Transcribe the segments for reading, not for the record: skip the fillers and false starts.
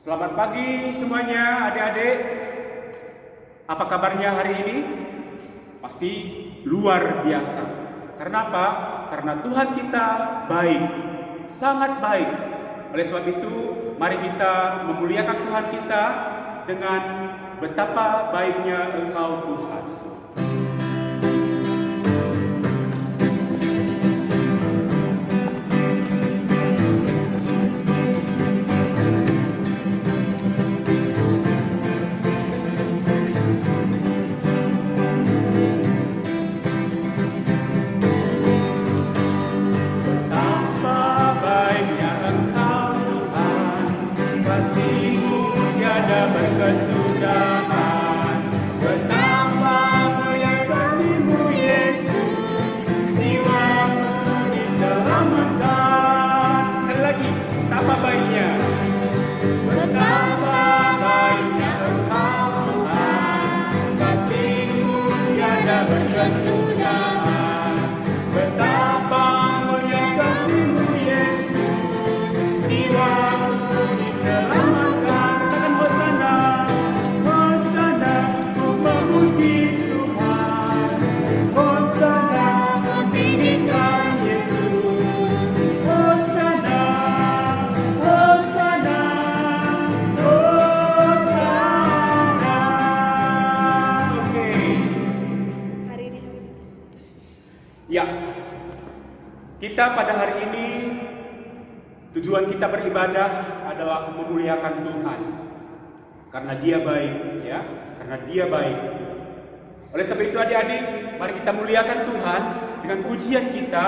Selamat pagi semuanya adik-adik. Apa kabarnya hari ini? Pasti luar biasa. Karena apa? Karena Tuhan kita baik, sangat baik. Oleh sebab itu, mari kita memuliakan Tuhan kita dengan betapa baiknya Engkau Tuhan. Berkesudahan, betapa mulia kasih-Mu Yesus, jiwaku diselamatkan. Sekali lagi, betapa baiknya, betapa baiknya Engkau Tuhan, kasih-Mu tiada berkesudahan, betapa mulia kasih-Mu Yesus, jiwaku diselamatkan. Ya, kita pada hari ini tujuan kita beribadah adalah memuliakan Tuhan karena Dia baik, ya, karena Dia baik. Oleh sebab itu adik-adik, mari kita muliakan Tuhan dengan pujian kita.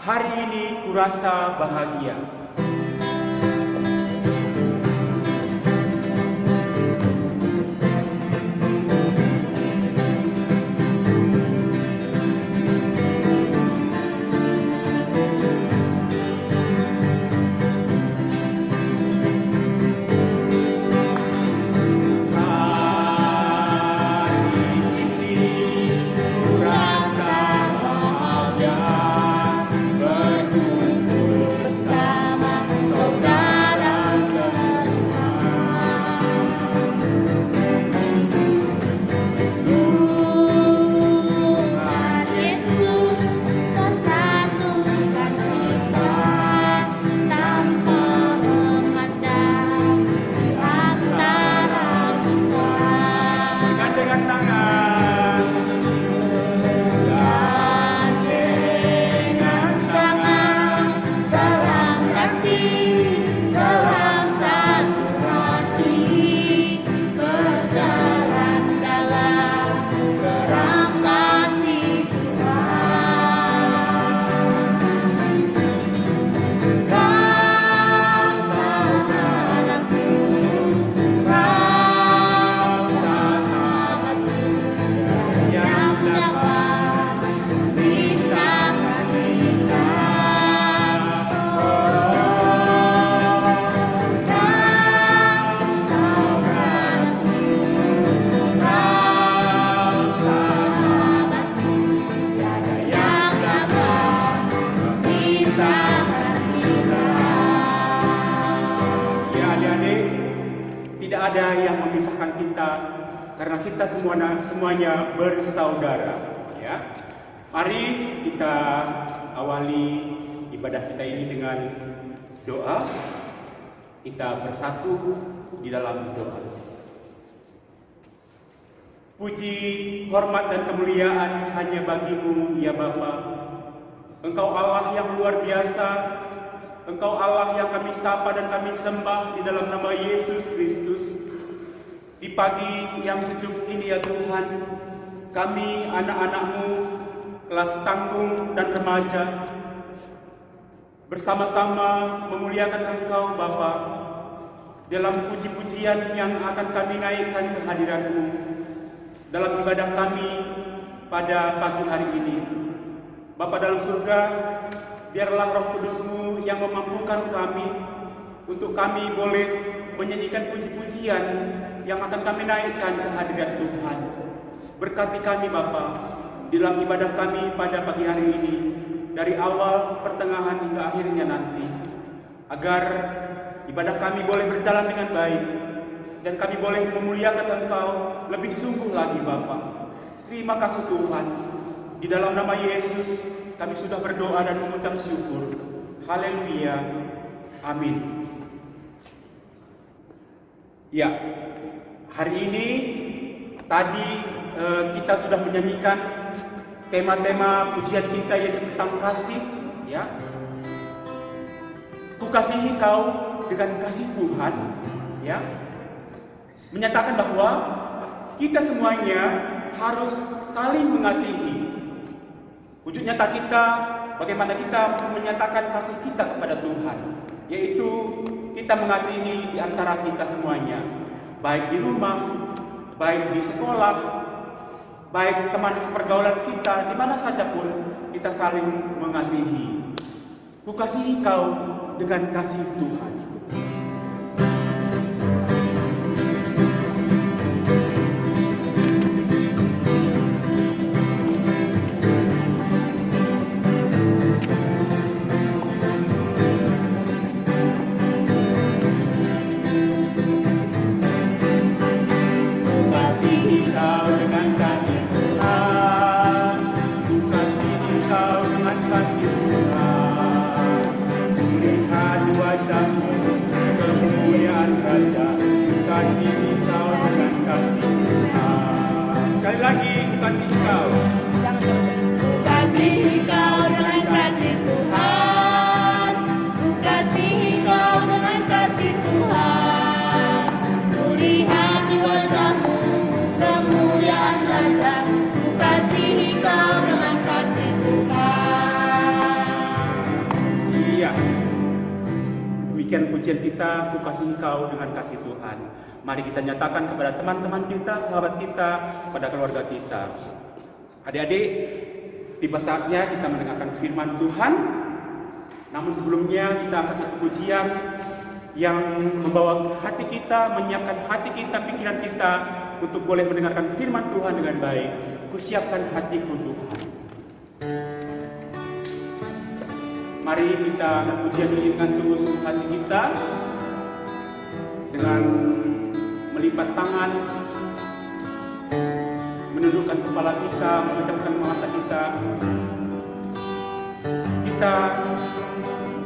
Hari ini kurasa bahagia. Tidak ada yang memisahkan kita karena kita semuanya bersaudara, ya. Mari kita awali ibadah kita ini dengan doa. Kita bersatu di dalam doa. Puji, hormat dan kemuliaan hanya bagi-Mu ya Bapa. Engkau Allah yang luar biasa. Engkau Allah yang kami sapa dan kami sembah di dalam nama Yesus Kristus. Di pagi yang sejuk ini ya Tuhan, kami anak-anak-Mu, kelas tanggung dan remaja, bersama-sama memuliakan Engkau Bapa dalam puji-pujian yang akan kami naikkan ke hadirat-Mu dalam ibadah kami pada pagi hari ini. Bapa dalam surga, biarlah Roh Kudus-Mu yang memampukan kami untuk kami boleh menyanyikan puji-pujian yang akan kami naikkan ke hadirat Tuhan. Berkati kami Bapa dalam ibadah kami pada pagi hari ini, dari awal, pertengahan hingga akhirnya nanti, agar ibadah kami boleh berjalan dengan baik, dan kami boleh memuliakan Engkau lebih sungguh lagi Bapa. Terima kasih Tuhan. Di dalam nama Yesus kami sudah berdoa dan mengucap syukur. Haleluya. Amin. Ya, hari ini tadi kita sudah menyanyikan tema-tema pujian kita yaitu tentang kasih, ya. Kukasihi kau dengan kasih Tuhan, ya. Menyatakan bahwa kita semuanya harus saling mengasihi. Wujud nyata kita, bagaimana kita menyatakan kasih kita kepada Tuhan, yaitu kita mengasihi di antara kita semuanya, baik di rumah, baik di sekolah, baik teman sepergaulan kita, di mana saja pun kita saling mengasihi. Kukasihi kau dengan kasih Tuhan. Sekali lagi, kukasihi kau. Kukasihi kau dengan kasih Tuhan. Kukasihi kau dengan kasih Tuhan. Kulihat di wajahmu kemuliaan Raja. Kukasihi kau dengan kasih Tuhan. Iya. Demikian pujian kita, kukasihi kau dengan kasih Tuhan. Mari kita nyatakan kepada teman-teman kita, sahabat kita, pada keluarga kita. Adik-adik, tiba saatnya kita mendengarkan firman Tuhan. Namun sebelumnya kita akan satu pujian yang membawa hati kita, menyiapkan hati kita, pikiran kita untuk boleh mendengarkan firman Tuhan dengan baik. Kusiapkan hatiku Tuhan. Mari kita pujian ini dengan sungguh-sungguh hati kita, dengan melipat tangan, menundukkan kepala kita, mengucapkan mata kita. Kita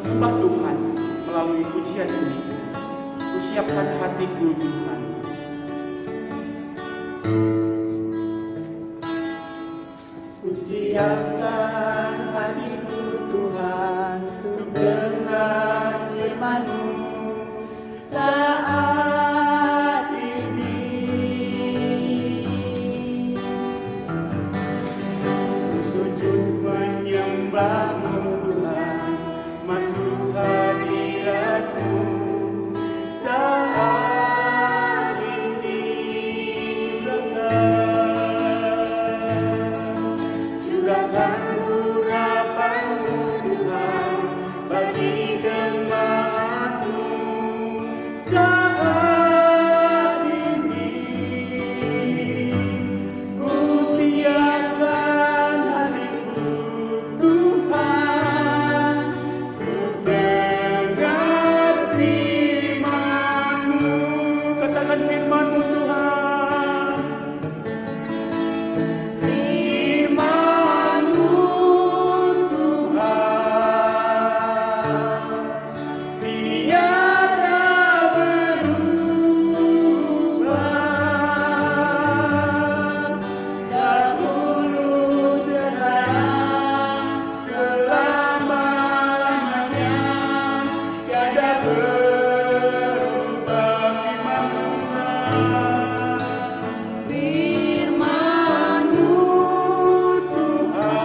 sembah Tuhan melalui pujian ini. Kusiapkan hatiku Tuhan. Kusiapkan hatiku Tuhan untuk dengar firman-Mu saat ini. Sujud menyembah-Mu Tuhan, masuk hadirat-Mu saat ini. Curahkan urapan-Mu Tuhan bagi jemaat-Mu saat ini. Kusiapkan hatiku Tuhan untuk dengar firman-Mu. Katakan firman-Mu Tuhan. Firman-Mu Tuhan tiada berubah, dahulu sekarang selama-lamanya tiada berubah. Firman-Mu Tuhan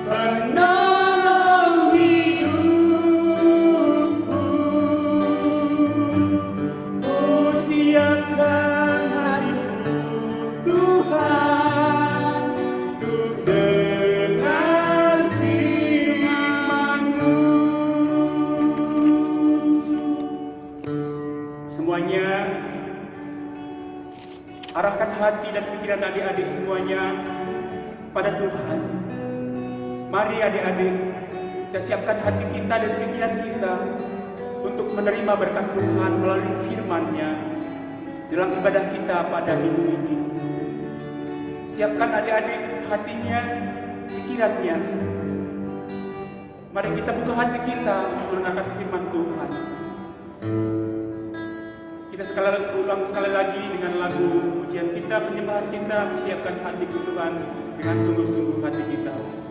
penolong hidupku. Kusiapkan Hatiku Tuhan untuk dengar firman-Mu. semuanya. Arahkan hati dan pikiran adik-adik semuanya pada Tuhan. Mari adik-adik, Kita siapkan hati kita dan pikiran kita untuk menerima berkat Tuhan melalui firman-Nya dalam ibadah kita pada minggu ini. Siapkan adik-adik hatinya, pikirannya. Mari kita buka hati kita untuk mendengarkan firman Tuhan. Kita sekali lagi dengan lagu pujian kita, penyembahan kita, siapkan hati Tuhan dengan sungguh-sungguh hati kita.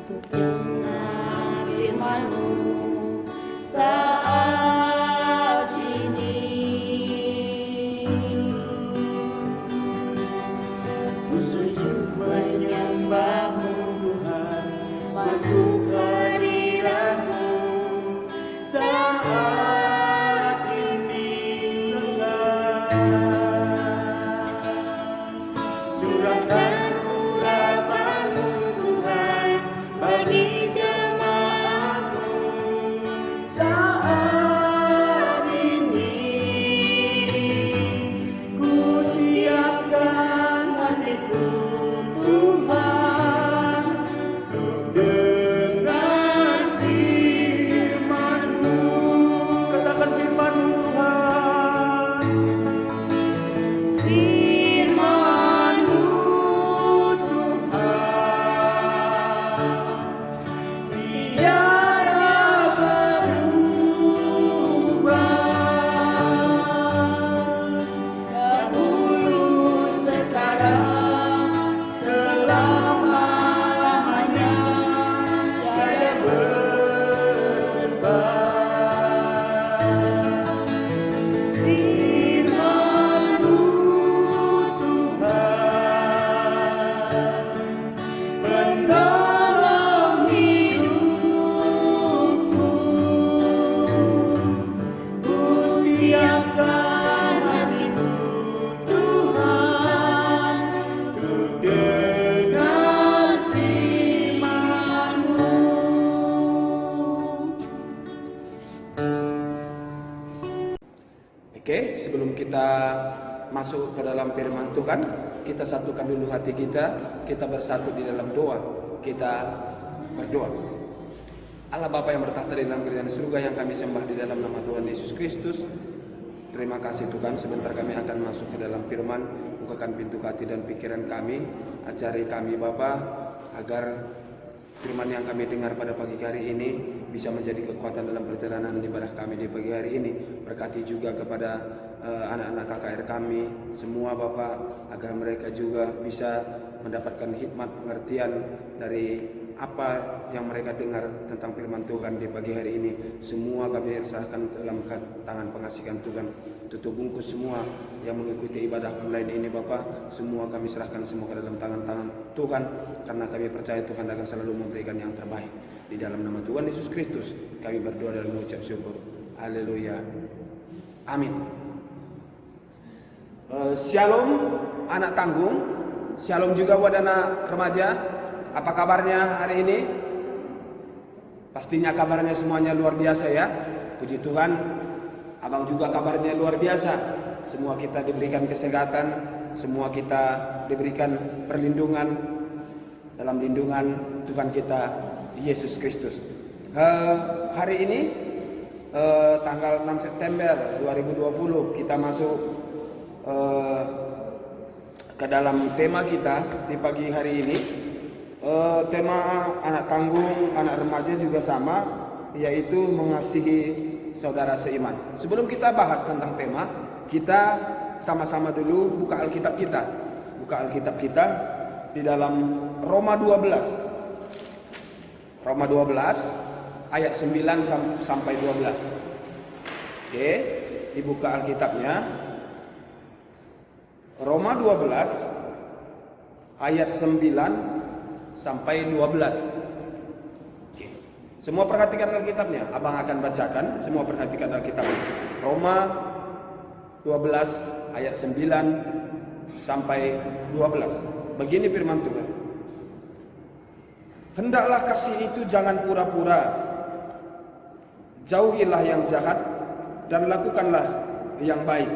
Untuk dengar firman-Mu saat ini. Ku sujud menyembah-Mu Tuhan, masuk hadirat-Mu saat ini. Curahkan urapan-Mu Tuhan bagi jemaat-Mu saat ini. Ku siapkan hatiku Tuhan untuk dengar firman-Mu. Katakan firman-Mu Tuhan. Firman-Mu Tuhan tiada berubah, dahulu, sekarang, selama-lamanya, tiada berubah. Firman-Mu Tuhan, penolong hidupku. Ku siapkan hatiku Tuhan untuk dengar firman-Mu. Oke, sebelum kita masuk ke dalam firman Tuhan, kita satukan dulu hati kita bersatu di dalam doa. Kita berdoa. Allah Bapa yang bertahta di dalam kerajaan surga, yang kami sembah di dalam nama Tuhan Yesus Kristus. Terima kasih Tuhan, sebentar kami akan masuk ke dalam firman. Bukakan pintu hati dan pikiran kami, ajari kami Bapa, agar firman yang kami dengar pada pagi hari ini bisa menjadi kekuatan dalam perjalanan ibadah kami di pagi hari ini. Berkati juga kepada anak-anak KKR kami semua Bapak, agar mereka juga bisa mendapatkan hikmat pengertian dari apa yang mereka dengar tentang firman Tuhan di pagi hari ini. Semua kami serahkan dalam tangan pengasihan Tuhan. Tutup bungkus semua yang mengikuti ibadah online ini Bapak, semua kami serahkan semua ke dalam tangan-tangan Tuhan, karena kami percaya Tuhan akan selalu memberikan yang terbaik. Di dalam nama Tuhan Yesus Kristus kami berdoa dan mengucap syukur. Haleluya. Amin. Shalom anak tanggung, shalom juga buat anak remaja. Apa kabarnya hari ini? Pastinya kabarnya semuanya luar biasa ya. Puji Tuhan, abang juga kabarnya luar biasa. Semua kita diberikan kesehatan, semua kita diberikan perlindungan dalam lindungan Tuhan kita Yesus Kristus. Hari ini tanggal 6 September 2020 kita masuk ke dalam tema kita di pagi hari ini. Tema anak tanggung, anak remaja juga sama, yaitu mengasihi saudara seiman. Sebelum kita bahas tentang tema, kita sama-sama dulu buka Alkitab kita. Buka Alkitab kita di dalam Roma 12. Roma 12 ayat 9 sampai 12. Oke, dibuka Alkitabnya. Roma 12 ayat 9 sampai 12. Oke. Semua perhatikan Alkitabnya. Abang akan bacakan, semua perhatikan Alkitabnya. Roma 12 ayat 9 sampai 12. Begini firman Tuhan. Hendaklah kasih itu jangan pura-pura. Jauhilah yang jahat dan lakukanlah yang baik.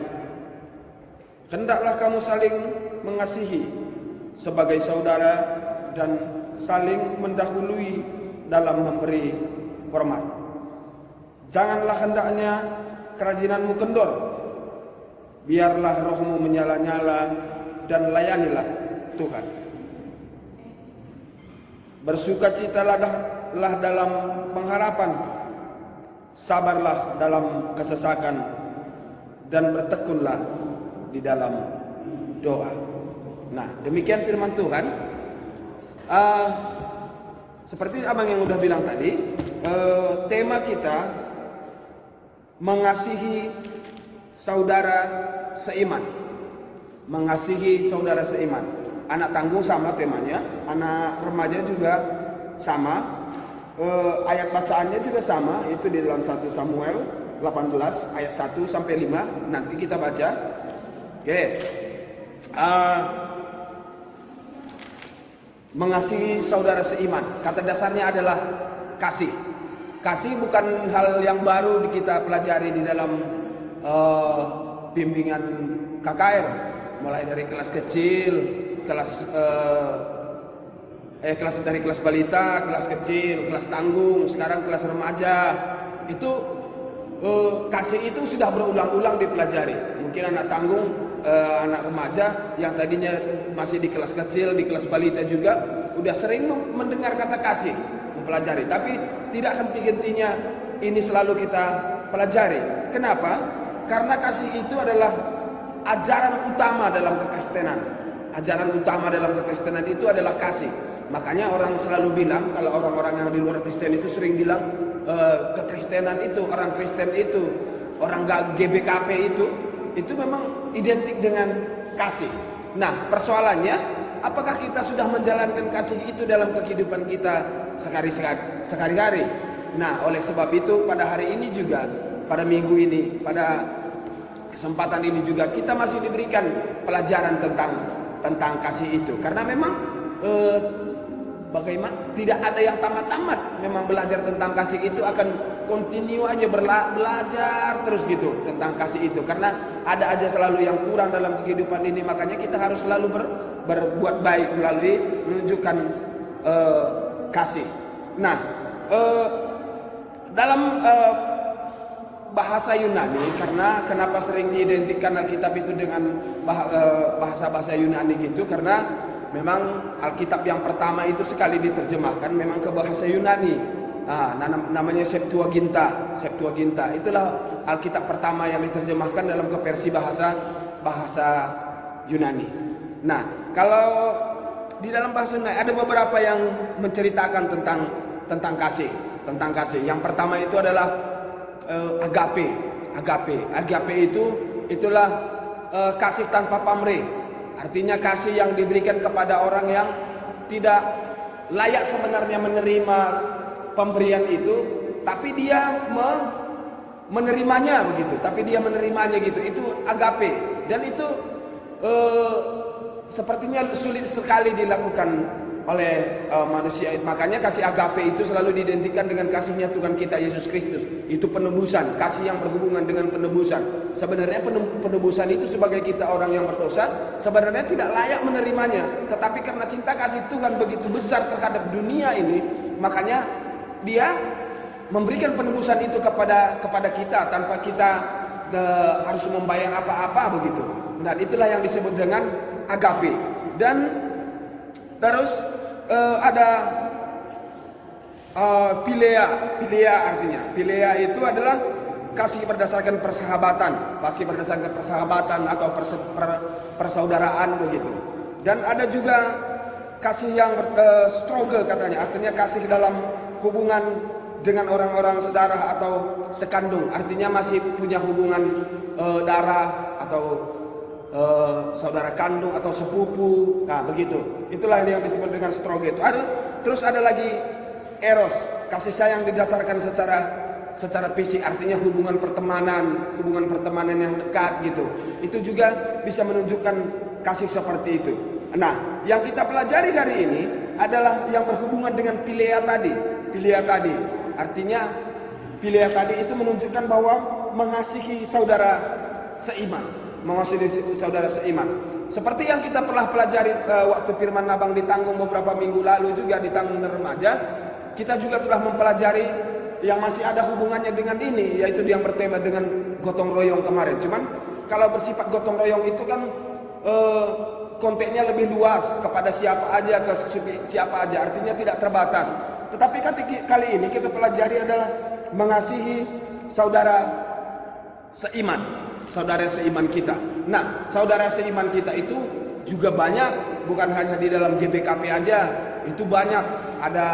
Hendaklah kamu saling mengasihi sebagai saudara dan saling mendahului dalam memberi hormat. Janganlah hendaknya kerajinanmu kendor, biarlah rohmu menyala-nyala dan layanilah Tuhan. Bersukacitalah dalam pengharapan, sabarlah dalam kesesakan, dan bertekunlah di dalam doa. Nah, demikian firman Tuhan. Seperti abang yang udah bilang tadi, tema kita mengasihi saudara seiman. Mengasihi saudara seiman. Anak tanggung sama temanya, anak remaja juga sama. Ayat bacaannya juga sama, itu di dalam 1 Samuel 18 ayat 1 sampai 5. Nanti kita baca. Oke. Mengasihi saudara seiman. Kata dasarnya adalah kasih. Kasih bukan hal yang baru kita pelajari di dalam bimbingan KKR. Mulai dari kelas kecil, kelas dari kelas balita, kelas kecil, kelas tanggung, sekarang kelas remaja. Itu kasih itu sudah berulang-ulang dipelajari. Mungkin anak tanggung, anak remaja yang tadinya masih di kelas kecil, di kelas balita juga udah sering mendengar kata kasih, mempelajari. Tapi tidak henti-hentinya ini selalu kita pelajari. Kenapa? Karena kasih itu adalah ajaran utama dalam kekristenan. Ajaran utama dalam kekristenan itu adalah kasih. Makanya orang selalu bilang, kalau orang-orang yang di luar Kristen itu sering bilang kekristenan itu, orang Kristen itu, orang GBKP itu memang identik dengan kasih. Nah, persoalannya, apakah kita sudah menjalankan kasih itu dalam kehidupan kita sehari-hari? Nah, oleh sebab itu pada hari ini juga, pada minggu ini, pada kesempatan ini juga kita masih diberikan pelajaran tentang kasih itu. Karena memang bagaimana tidak ada yang tamat-tamat. Memang belajar tentang kasih itu akan continue aja belajar terus gitu tentang kasih itu. Karena ada aja selalu yang kurang dalam kehidupan ini. Makanya kita harus selalu berbuat baik melalui menunjukkan kasih. Nah, dalam bahasa Yunani, karena kenapa sering diidentikan Alkitab itu dengan bahasa-bahasa Yunani gitu, karena memang Alkitab yang pertama itu sekali diterjemahkan memang ke bahasa Yunani. Namanya Septuaginta. Itulah Alkitab pertama yang diterjemahkan dalam ke versi bahasa Yunani. Nah, kalau di dalam bahasa Yunani ada beberapa yang menceritakan tentang kasih. Yang pertama itu adalah agape. Agape itulah kasih tanpa pamrih. Artinya kasih yang diberikan kepada orang yang tidak layak sebenarnya menerima pemberian itu, tapi dia menerimanya begitu. Itu agape. Dan itu sepertinya sulit sekali dilakukan oleh manusia. Makanya kasih agape itu selalu diidentikan dengan kasihnya Tuhan kita Yesus Kristus. Itu penebusan, kasih yang berhubungan dengan penebusan. Sebenarnya penebusan itu sebagai kita orang yang berdosa sebenarnya tidak layak menerimanya. Tetapi karena cinta kasih Tuhan begitu besar terhadap dunia ini, makanya Dia memberikan penebusan itu kepada kita tanpa kita harus membayar apa-apa begitu. Dan itulah yang disebut dengan agape. Dan terus ada Philea artinya. Philea itu adalah kasih berdasarkan persahabatan, atau persaudaraan begitu. Dan ada juga kasih yang stroge katanya, artinya kasih dalam hubungan dengan orang-orang saudara atau sekandung, artinya masih punya hubungan darah atau saudara kandung atau sepupu. Nah, begitu. Itulah yang disebut dengan stroge itu. Terus ada lagi eros, kasih sayang didasarkan secara fisik, artinya hubungan pertemanan yang dekat gitu. Itu juga bisa menunjukkan kasih seperti itu. Nah, yang kita pelajari hari ini adalah yang berhubungan dengan Philea tadi. Artinya Philea tadi itu menunjukkan bahwa mengasihi saudara seiman. seperti yang kita pernah pelajari waktu firman Abang di Tanggung beberapa minggu lalu juga di Tanggung Remaja, kita juga telah mempelajari yang masih ada hubungannya dengan ini, yaitu yang bertema dengan gotong royong kemarin. Cuman kalau bersifat gotong royong itu kan konteksnya lebih luas, kepada siapa aja, ke siapa aja, artinya tidak terbatas. Tetapi kali ini kita pelajari adalah mengasihi saudara seiman, saudara seiman kita. Nah, saudara seiman kita itu juga banyak, bukan hanya di dalam GBKP aja, itu banyak. Ada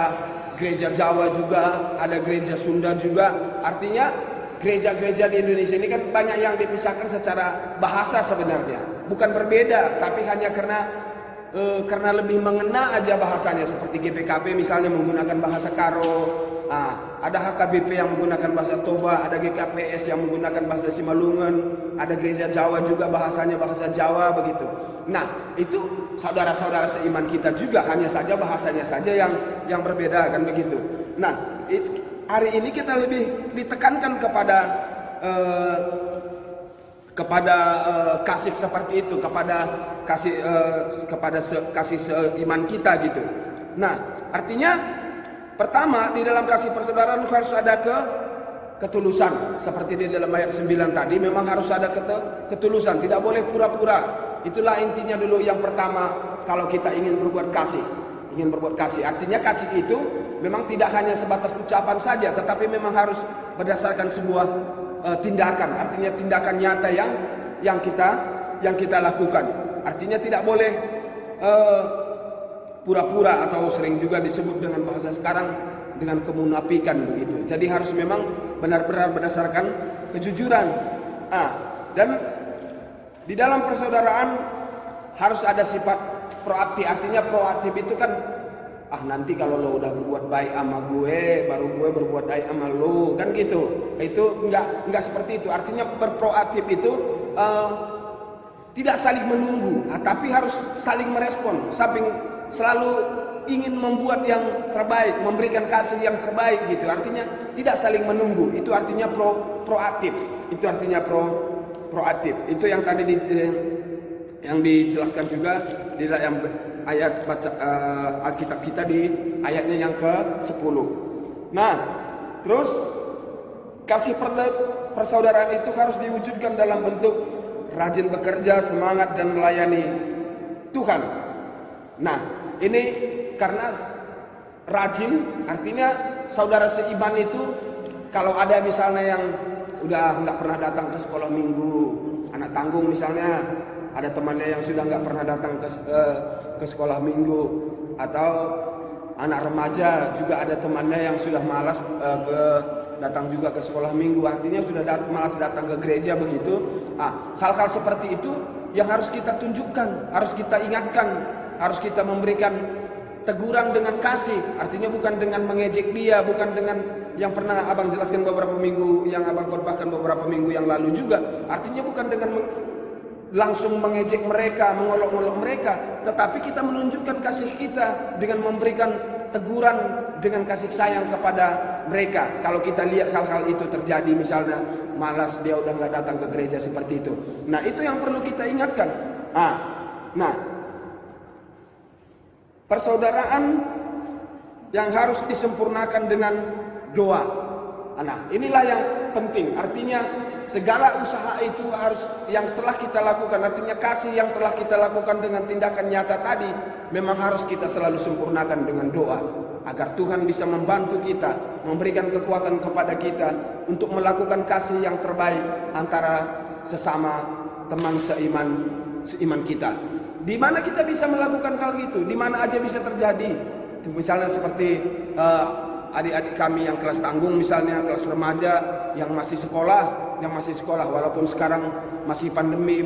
gereja Jawa juga, ada gereja Sunda juga. Artinya gereja-gereja di Indonesia ini kan banyak yang dipisahkan secara bahasa sebenarnya. Bukan berbeda, tapi hanya karena lebih mengena aja bahasanya. Seperti GPKP misalnya menggunakan bahasa Karo, ada HKBP yang menggunakan bahasa Toba, ada GKPS yang menggunakan bahasa Simalungun, ada gereja Jawa juga bahasanya bahasa Jawa begitu. Nah, itu saudara-saudara seiman kita juga, hanya saja bahasanya saja yang berbeda kan begitu. Nah, hari ini kita lebih ditekankan kepada kasih seperti itu, kepada kasih seiman kita gitu. Nah, artinya pertama di dalam kasih persaudaraan harus ada ketulusan. Seperti di dalam ayat 9 tadi, memang harus ada ketulusan, tidak boleh pura-pura. Itulah intinya dulu yang pertama kalau kita ingin berbuat kasih. Artinya kasih itu memang tidak hanya sebatas ucapan saja, tetapi memang harus berdasarkan sebuah tindakan. Artinya tindakan nyata yang kita lakukan. Artinya tidak boleh pura-pura, atau sering juga disebut dengan bahasa sekarang dengan kemunafikan begitu. Jadi harus memang benar-benar berdasarkan kejujuran. Dan di dalam persaudaraan harus ada sifat proaktif. Artinya proaktif itu kan nanti kalau lo udah berbuat baik sama gue, baru gue berbuat baik sama lo, kan gitu. Itu enggak seperti itu. Artinya berproaktif itu tidak saling menunggu, tapi harus saling merespon, selalu ingin membuat yang terbaik, memberikan kasih yang terbaik gitu. Artinya tidak saling menunggu. Itu artinya proaktif. Itu artinya proaktif. Itu yang tadi yang dijelaskan juga di dalam ayat baca Alkitab kita di ayatnya yang ke-10. Nah, terus kasih persaudaraan itu harus diwujudkan dalam bentuk rajin bekerja, semangat dan melayani Tuhan. Nah, ini karena rajin artinya saudara seiman itu kalau ada misalnya yang udah nggak pernah datang ke sekolah minggu, anak tanggung misalnya, ada temannya yang sudah nggak pernah datang ke sekolah minggu, atau anak remaja juga ada temannya yang sudah malas datang juga ke sekolah minggu, artinya sudah malas datang ke gereja begitu. Hal-hal seperti itu yang harus kita tunjukkan, harus kita ingatkan, harus kita memberikan teguran dengan kasih. Artinya bukan dengan mengejek dia, bukan dengan yang pernah abang jelaskan beberapa minggu, yang abang khotbahkan beberapa minggu yang lalu juga. Artinya bukan dengan langsung mengejek mereka, mengolok-olok mereka, tetapi kita menunjukkan kasih kita dengan memberikan teguran dengan kasih sayang kepada mereka. Kalau kita lihat hal-hal itu terjadi, misalnya malas dia udah nggak datang ke gereja seperti itu. Nah, itu yang perlu kita ingatkan. Nah, persaudaraan yang harus disempurnakan dengan doa. Nah, inilah yang penting. Artinya segala usaha itu harus yang telah kita lakukan, artinya kasih yang telah kita lakukan dengan tindakan nyata tadi memang harus kita selalu sempurnakan dengan doa, agar Tuhan bisa membantu kita, memberikan kekuatan kepada kita untuk melakukan kasih yang terbaik antara sesama teman seiman kita. Di mana kita bisa melakukan hal itu? Di mana aja bisa terjadi. Misalnya seperti adik-adik kami yang kelas tanggung, misalnya kelas remaja yang masih sekolah, walaupun sekarang masih pandemi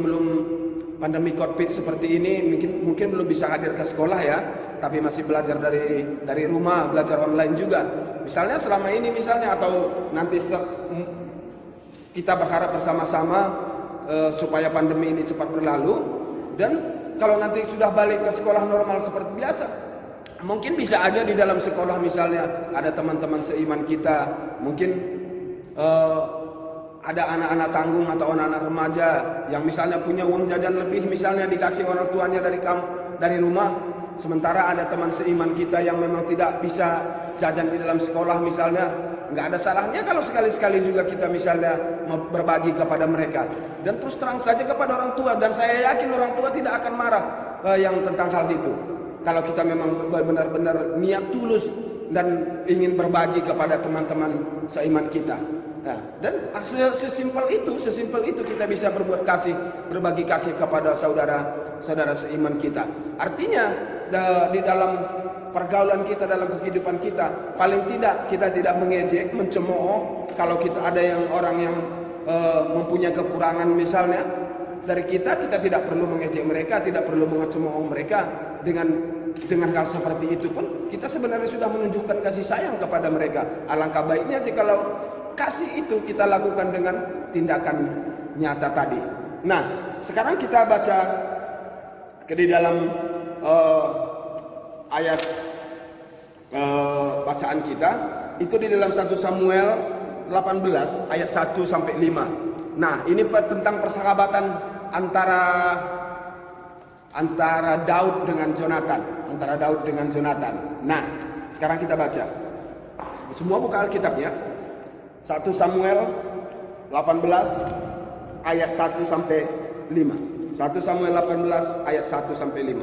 COVID seperti ini, mungkin belum bisa hadir ke sekolah ya, tapi masih belajar dari rumah, belajar online juga. Misalnya selama ini atau nanti kita berharap bersama-sama supaya pandemi ini cepat berlalu, dan kalau nanti sudah balik ke sekolah normal seperti biasa, mungkin bisa aja di dalam sekolah misalnya ada teman-teman seiman kita, mungkin ada anak-anak tanggung atau anak-anak remaja yang misalnya punya uang jajan lebih, misalnya dikasih orang tuanya dari rumah, sementara ada teman seiman kita yang memang tidak bisa jajan di dalam sekolah misalnya, nggak ada salahnya kalau sekali-sekali juga kita misalnya berbagi kepada mereka. Dan terus terang saja kepada orang tua, dan saya yakin orang tua tidak akan marah yang tentang hal itu. Kalau kita memang benar-benar niat tulus dan ingin berbagi kepada teman-teman seiman kita. Nah, dan sesimpel itu kita bisa berbuat kasih, berbagi kasih kepada saudara seiman kita. Artinya di dalam pergaulan kita, dalam kehidupan kita, paling tidak kita tidak mengejek, mencemooh. Kalau kita ada orang yang mempunyai kekurangan misalnya dari kita tidak perlu mengejek mereka, tidak perlu mencemooh mereka. Dengan hal seperti itu pun kita sebenarnya sudah menunjukkan kasih sayang kepada mereka. Alangkah baiknya jikalau kasih itu kita lakukan dengan tindakan nyata tadi. Nah, sekarang kita baca di dalam ayat bacaan kita itu di dalam 1 Samuel 18 ayat 1 sampai 5. Nah, ini tentang persahabatan antara Daud dengan Jonathan. Nah, sekarang kita baca. Semua buka Alkitabnya. 1 Samuel 18 ayat 1 sampai 5. 1 Samuel 18 ayat 1 sampai 5.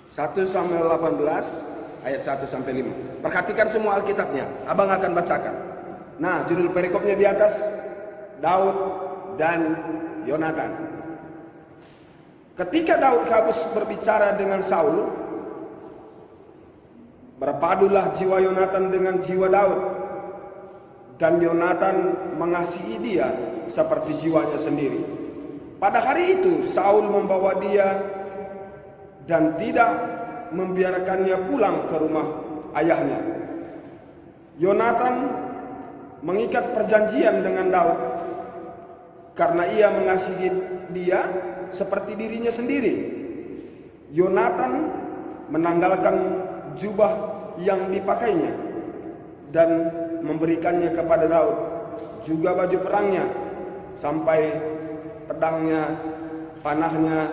1 Samuel 18 ayat 1 sampai 5. Perhatikan semua Alkitabnya. Abang akan bacakan. Nah, judul perikopnya di atas, Daud dan Yonatan. Ketika Daud habis berbicara dengan Saul, berpadulah jiwa Yonatan dengan jiwa Daud, dan Yonatan mengasihi dia seperti jiwanya sendiri. Pada hari itu Saul membawa dia dan tidak membiarkannya pulang ke rumah ayahnya. Yonatan mengikat perjanjian dengan Daud karena ia mengasihi dia seperti dirinya sendiri. Yonatan menanggalkan jubah yang dipakainya dan memberikannya kepada Daud, juga baju perangnya, sampai pedangnya, panahnya,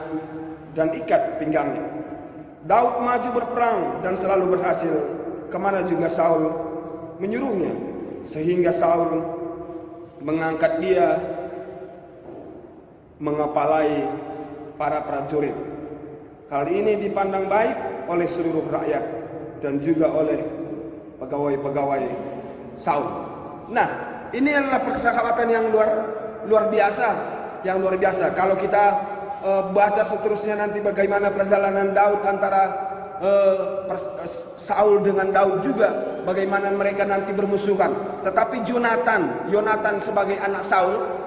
dan ikat pinggangnya. Daud maju berperang dan selalu berhasil kemana juga Saul menyuruhnya, sehingga Saul mengangkat dia mengepalai para prajurit. Hal ini dipandang baik oleh seluruh rakyat dan juga oleh pegawai-pegawai Saul. Nah, ini adalah persahabatan yang luar biasa. Kalau kita baca seterusnya nanti bagaimana perjalanan Daud antara Saul dengan Daud juga, bagaimana mereka nanti bermusuhan. Tetapi Yonatan sebagai anak Saul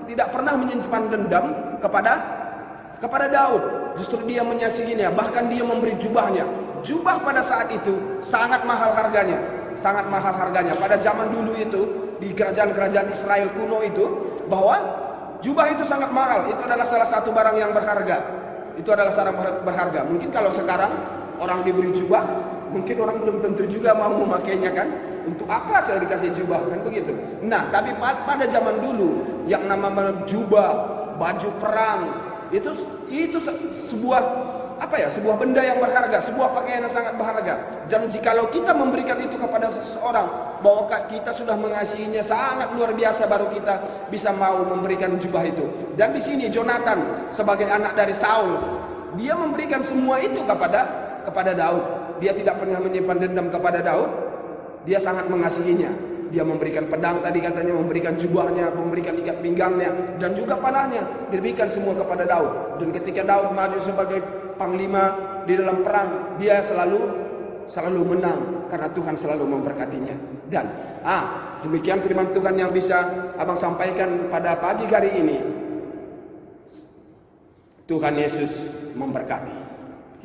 tidak pernah menyimpan dendam kepada Daud. Justru dia menyasihinya, bahkan dia memberi jubahnya. Jubah pada saat itu sangat mahal harganya. Pada zaman dulu itu, di kerajaan-kerajaan Israel kuno itu, bahwa jubah itu sangat mahal. Itu adalah salah satu barang yang berharga. Mungkin kalau sekarang orang diberi jubah, mungkin orang belum tentu juga mau memakainya kan. Untuk apa saya dikasih jubah, kan begitu. Nah, tapi pada zaman dulu yang namanya jubah, baju perang, itu sebuah benda yang berharga, sebuah pakaian yang sangat berharga. Dan jikalau kita memberikan itu kepada seseorang, bahwa kita sudah mengasihinya sangat luar biasa, baru kita bisa mau memberikan jubah itu. Dan di sini Jonathan sebagai anak dari Saul, dia memberikan semua itu kepada Daud. Dia tidak pernah menyimpan dendam kepada Daud. Dia sangat mengasihinya. Dia memberikan pedang tadi katanya, memberikan jubahnya, memberikan ikat pinggangnya, dan juga panahnya, diberikan semua kepada Daud. Dan ketika Daud maju sebagai panglima di dalam perang, dia selalu menang karena Tuhan selalu memberkatinya. Dan demikian firman Tuhan yang bisa abang sampaikan pada pagi hari ini. Tuhan Yesus memberkati.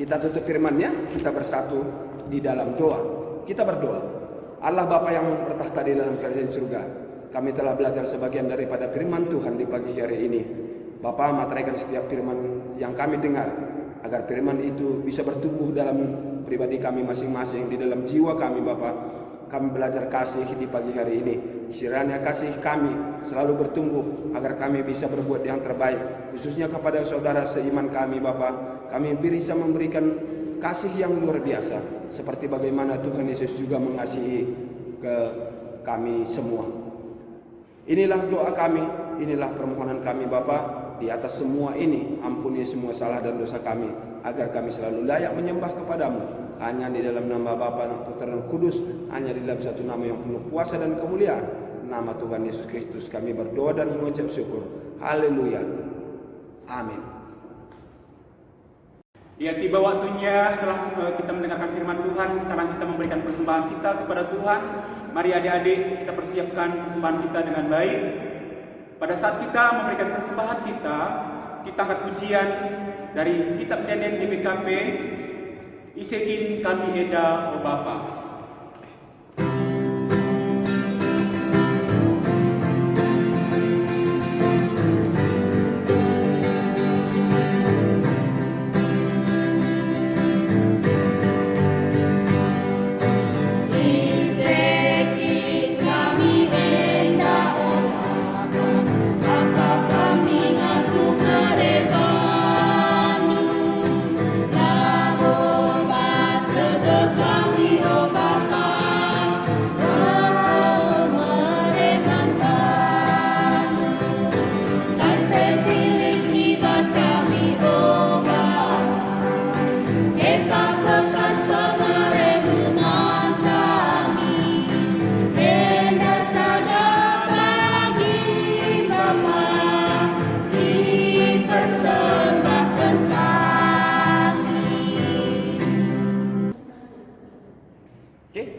Kita tutup firman-Nya, kita bersatu di dalam doa. Kita berdoa. Allah Bapa yang bertahta di dalam kerajaan surga, kami telah belajar sebagian daripada firman Tuhan di pagi hari ini. Bapa, materaikan setiap firman yang kami dengar, agar firman itu bisa bertumbuh dalam pribadi kami masing-masing, di dalam jiwa kami Bapa. Kami belajar kasih di pagi hari ini. Kiranya kasih kami selalu bertumbuh agar kami bisa berbuat yang terbaik, khususnya kepada saudara seiman kami Bapa. Kami bisa memberikan kasih yang luar biasa, seperti bagaimana Tuhan Yesus juga mengasihi ke kami semua. Inilah doa kami, inilah permohonan kami Bapa. Di atas semua ini, ampuni semua salah dan dosa kami, agar kami selalu layak menyembah kepadamu. Hanya di dalam nama Bapa, Anak, Putra, dan Kudus, hanya di dalam satu nama yang penuh kuasa dan kemuliaan, nama Tuhan Yesus Kristus, kami berdoa dan mengucap syukur. Haleluya. Amin. Ya, tiba waktunya setelah kita mendengarkan firman Tuhan, sekarang kita memberikan persembahan kita kepada Tuhan. Mari adik-adik kita persiapkan persembahan kita dengan baik. Pada saat kita memberikan persembahan kita angkat pujian dari kitab nyanyian GBKP, Isekin kami eda o Bapa.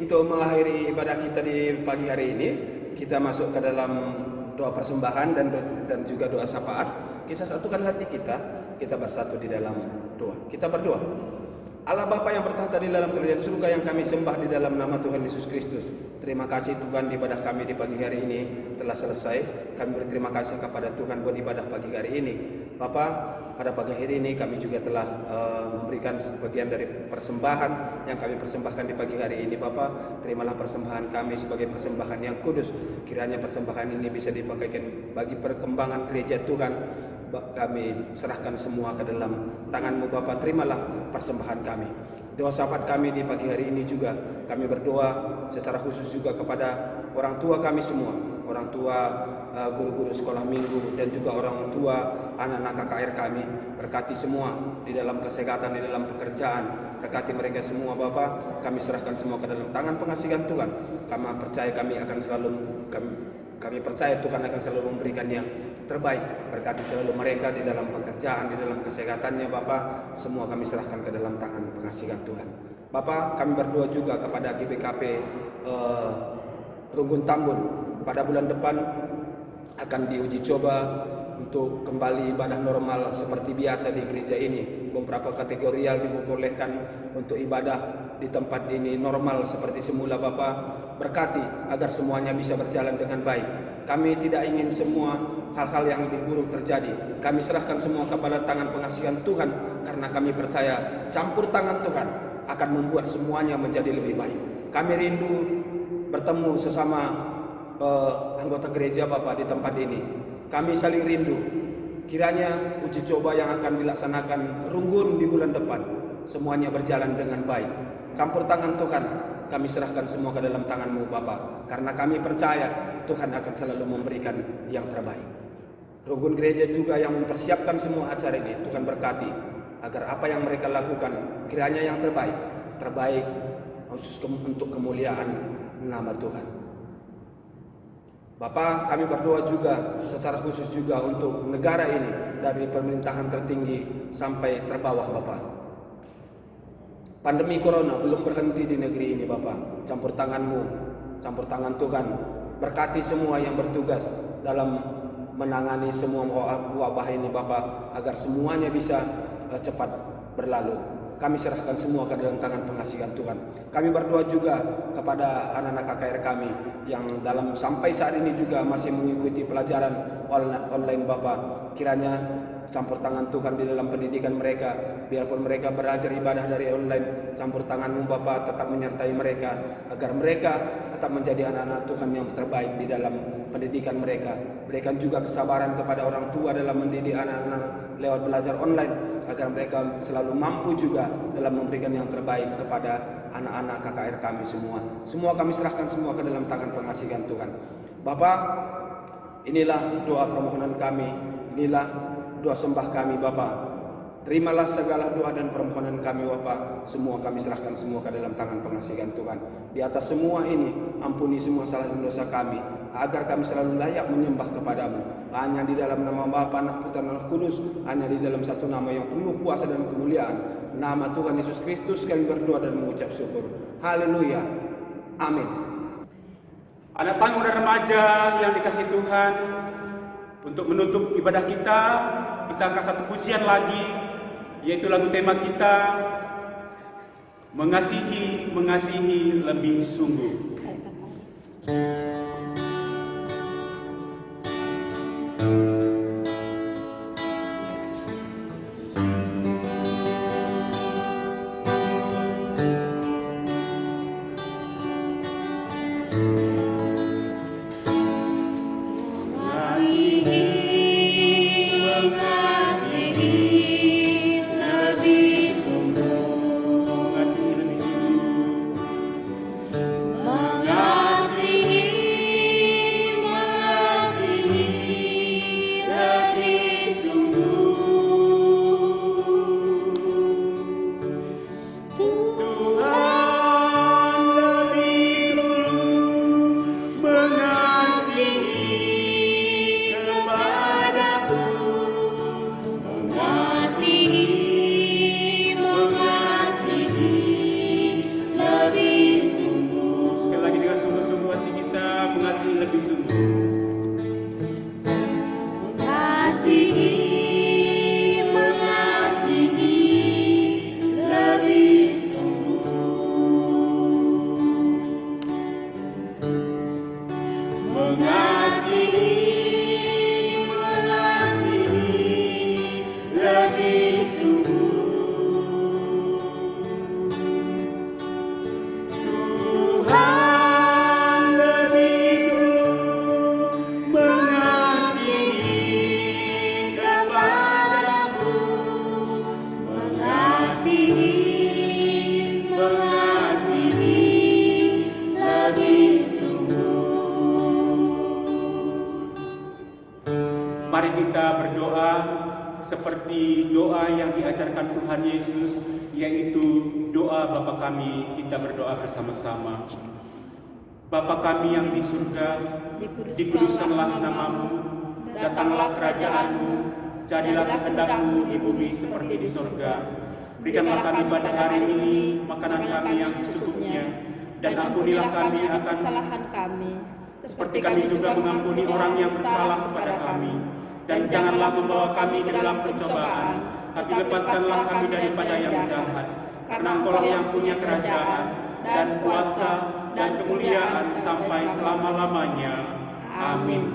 Untuk mengakhiri ibadah kita di pagi hari ini, kita masuk ke dalam doa persembahan dan juga doa syafaat. Kita satukan hati kita bersatu di dalam doa. Kita berdoa. Allah Bapa yang bertahta di dalam kerajaan surga, yang kami sembah di dalam nama Tuhan Yesus Kristus. Terima kasih Tuhan, ibadah kami di pagi hari ini telah selesai. Kami berterima kasih kepada Tuhan buat ibadah pagi hari ini. Bapa, pada pagi hari ini kami juga telah memberikan sebagian dari persembahan yang kami persembahkan di pagi hari ini. Bapa, terimalah persembahan kami sebagai persembahan yang kudus. Kiranya persembahan ini bisa dipakaikan bagi perkembangan gereja Tuhan. Kami serahkan semua ke dalam tangan-Mu Bapa. Terimalah persembahan kami. Doa syafaat kami di pagi hari ini juga kami berdoa secara khusus juga kepada orang tua kami semua, orang tua guru-guru sekolah minggu, dan juga orang tua anak-anak KKR kami. Berkati semua di dalam kesehatan, di dalam pekerjaan. Berkati mereka semua Bapa. Kami serahkan semua ke dalam tangan pengasihan Tuhan. Kami percaya kami percaya Tuhan akan selalu memberikan yang terbaik. Berkati selalu mereka di dalam pekerjaan, di dalam kesehatannya Bapa. Semua kami serahkan ke dalam tangan pengasihan Tuhan. Bapa, kami berdoa juga kepada GBKP Runggun Tambun. Pada bulan depan akan diuji coba untuk kembali ibadah normal seperti biasa di gereja ini. Beberapa kategorial diperbolehkan untuk ibadah di tempat ini normal seperti semula Bapa. Berkati agar semuanya bisa berjalan dengan baik. Kami tidak ingin semua hal-hal yang lebih buruk terjadi. Kami serahkan semua kepada tangan pengasihan Tuhan, karena kami percaya campur tangan Tuhan akan membuat semuanya menjadi lebih baik. Kami rindu bertemu sesama anggota gereja Bapak di tempat ini. Kami saling rindu. Kiranya uji coba yang akan dilaksanakan Runggun di bulan depan semuanya berjalan dengan baik. Campur tangan Tuhan kami serahkan semua ke dalam tangan-Mu Bapa, karena kami percaya Tuhan akan selalu memberikan yang terbaik. Runggun gereja juga yang mempersiapkan semua acara ini, Tuhan berkati agar apa yang mereka lakukan kiranya yang terbaik khusus untuk kemuliaan nama Tuhan. Bapa, kami berdoa juga secara khusus juga untuk negara ini, dari pemerintahan tertinggi sampai terbawah Bapa. Pandemi corona belum berhenti di negeri ini Bapa. Campur tangan-Mu, campur tangan Tuhan. Berkati semua yang bertugas dalam menangani semua wabah ini Bapa, agar semuanya bisa cepat berlalu. Kami serahkan semua ke dalam tangan pengasihan Tuhan. Kami berdoa juga kepada anak-anak KKR kami yang sampai saat ini juga masih mengikuti pelajaran online Bapa. Kiranya campur tangan Tuhan di dalam pendidikan mereka. Biarpun mereka belajar ibadah dari online, campur tangan-Mu Bapa tetap menyertai mereka, agar mereka tetap menjadi anak-anak Tuhan yang terbaik di dalam pendidikan mereka. Berikan juga kesabaran kepada orang tua dalam mendidik anak-anak lewat belajar online, agar mereka selalu mampu juga dalam memberikan yang terbaik kepada anak-anak KKR kami semua. Semua kami serahkan semua ke dalam tangan pengasihan Tuhan. Bapa, inilah doa permohonan kami, inilah doa sembah kami Bapa. Terimalah segala doa dan permohonan kami Bapa. Semua kami serahkan semua ke dalam tangan pengasihan Tuhan. Di atas semua ini, ampuni semua salah dan dosa kami, agar kami selalu layak menyembah kepadamu. Hanya di dalam nama Bapa, Anak, Putra, dan Roh Kudus, hanya di dalam satu nama yang penuh kuasa dan kemuliaan, nama Tuhan Yesus Kristus, kami berdoa dan mengucap syukur. Haleluya. Amin. Anak tanggung dan remaja yang dikasih Tuhan, untuk menutup ibadah kita akan satu pujian lagi, yaitu lagu tema kita, Mengasihi, Mengasihi Lebih Sungguh. Mari kita berdoa seperti doa yang diajarkan Tuhan Yesus, yaitu doa Bapa kami. Kita berdoa bersama-sama. Bapa kami yang di surga, dikuduskanlah namamu, datanglah kerajaan-Mu, jadilah kehendak-Mu di bumi seperti di surga. Berikanlah kami pada hari ini makanan kami yang secukupnya, dan ampunilah kami akan kesalahan kami, seperti kami juga mengampuni orang yang bersalah kepada kami. Dan janganlah membawa kami ke dalam pencobaan, tapi lepaskanlah kami daripada yang jahat. Karena Engkau yang punya kerajaan, dan kuasa, dan kemuliaan sampai selama-lamanya. Amin.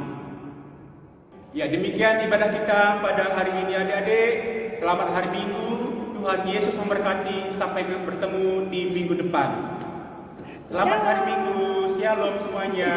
Ya, demikian ibadah kita pada hari ini adik-adik. Selamat hari Minggu. Tuhan Yesus memberkati. Sampai bertemu di minggu depan. Selamat hari Minggu. Shalom semuanya.